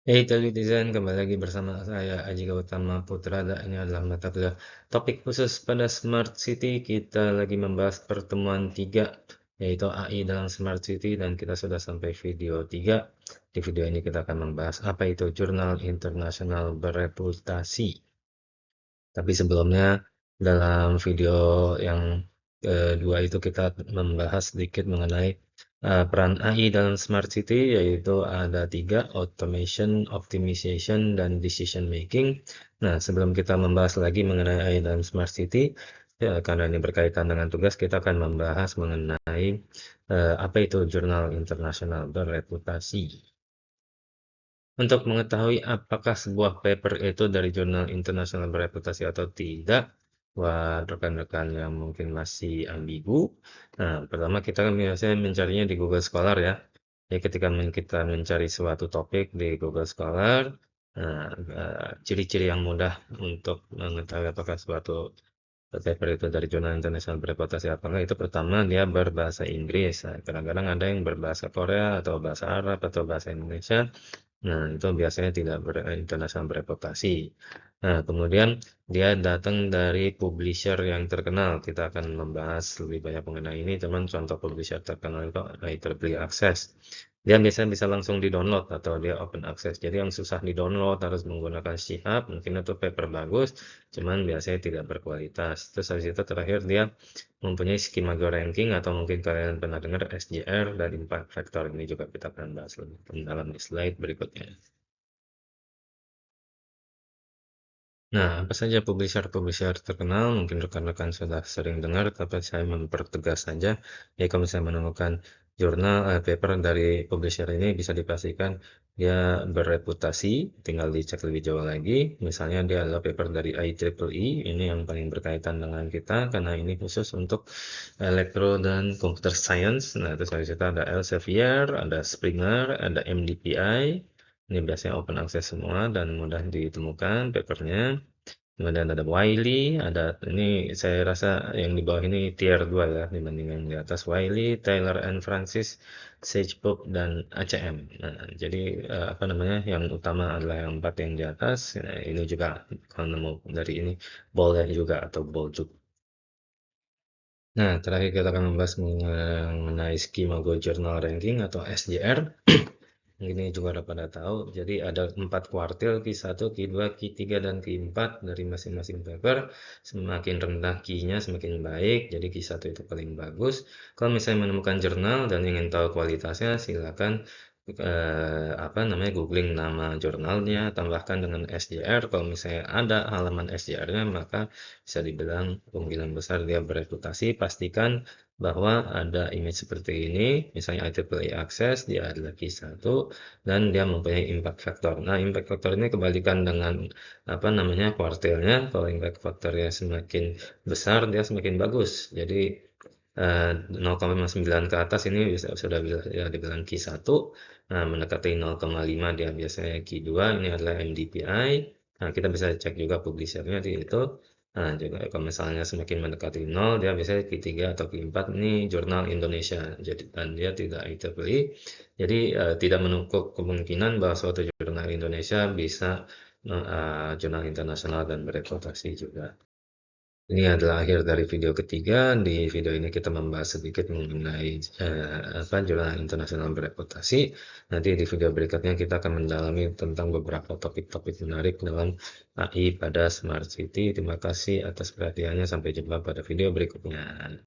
Hey Telitizen, kembali lagi bersama saya Aji Gautama Putra. Dan ini adalah mata kuliah topik khusus pada Smart City. Kita lagi membahas pertemuan 3, yaitu AI dalam Smart City, dan kita sudah sampai video 3. Di video ini kita akan membahas apa itu jurnal internasional bereputasi. Tapi sebelumnya, dalam video yang kedua itu kita membahas sedikit mengenai peran AI dalam Smart City, yaitu ada 3: Automation, Optimization, dan Decision Making. Nah, sebelum kita membahas lagi mengenai AI dalam Smart City, ya, karena ini berkaitan dengan tugas, kita akan membahas mengenai apa itu jurnal internasional bereputasi. Untuk mengetahui apakah sebuah paper itu dari jurnal internasional bereputasi atau tidak, buat rekan-rekan yang mungkin masih ambigu, nah, pertama kita kan biasanya mencarinya di Google Scholar ya. Jadi ketika kita mencari suatu topik di Google Scholar, nah, ciri-ciri yang mudah untuk mengetahui apakah suatu paper itu dari jurnal internasional bereputasi apa enggak, itu pertama dia berbahasa Inggris. Nah, kadang-kadang ada yang berbahasa Korea atau bahasa Arab atau bahasa Indonesia. Nah, itu biasanya tidak internasional bereputasi. Nah, kemudian dia datang dari publisher yang terkenal. Kita akan membahas lebih banyak mengenai ini, teman. Contoh publisher terkenal itu IEEE Access. Dia biasanya bisa langsung di-download atau dia open access. Jadi yang susah di-download harus menggunakan Shihab, mungkin itu paper bagus, cuman biasanya tidak berkualitas. Terus habis itu terakhir dia mempunyai skema ranking, atau mungkin kalian pernah dengar SJR dan impact factor. Ini juga kita akan bahas lebih dalam di slide berikutnya. Nah, apa saja publisher-publisher terkenal? Mungkin rekan-rekan sudah sering dengar, tapi saya mempertegas saja. Ya, kalau misalnya menemukan jurnal paper dari publisher ini, bisa dipastikan dia bereputasi. Tinggal dicek lebih jauh lagi. Misalnya dia adalah paper dari IEEE, ini yang paling berkaitan dengan kita, karena ini khusus untuk elektro dan computer science. Nah, terus dari situ ada Elsevier, ada Springer, ada MDPI. Ini biasanya open access semua dan mudah ditemukan papernya. Kemudian ada Wiley, ada ini saya rasa yang di bawah ini tier 2 ya dibanding yang di atas. Wiley, Taylor and Francis, SageBook, dan ACM. Nah, jadi apa namanya, yang utama adalah yang 4 yang di atas. Nah, ini juga kalau nemu dari ini boleh juga atau boljuk. Nah, terakhir kita akan membahas mengenai Schema Go Journal Ranking atau SJR. Ini juga udah pada tahu. Jadi ada 4 kuartil, Q1, Q2, Q3, dan Q4 dari masing-masing paper. Semakin rendah Q-nya semakin baik. Jadi Q1 itu paling bagus. Kalau misalnya menemukan jurnal dan ingin tahu kualitasnya, silakan apa namanya, googling nama jurnalnya, tambahkan dengan SJR. Kalau misalnya ada halaman SJR-nya, maka bisa dibilang kemungkinan besar dia bereputasi. Pastikan bahwa ada image seperti ini, misalnya IEEE Access, dia adalah Q1, dan dia mempunyai impact factor. Nah, impact factor ini kebalikan dengan apa namanya, kuartilnya. Kalau impact factornya semakin besar, dia semakin bagus. Jadi 0,9 ke atas ini sudah ya dibilang Q1. Nah, mendekati 0,5 dia biasanya Q2. Ini adalah MDPI. Nah, kita bisa cek juga publishernya di itu. Nah, juga kalau misalnya semakin mendekati 0, dia biasanya Q3 atau Q4. Ini jurnal Indonesia. Jadi, dan dia tidak IEEE. Jadi tidak menutup kemungkinan bahwa suatu jurnal Indonesia bisa jurnal internasional dan bereputasi juga. Ini adalah akhir dari video ketiga. Di video ini kita membahas sedikit mengenai apa jurnal internasional bereputasi. Nanti di video berikutnya kita akan mendalami tentang beberapa topik-topik menarik dalam AI pada Smart City. Terima kasih atas perhatiannya. Sampai jumpa pada video berikutnya.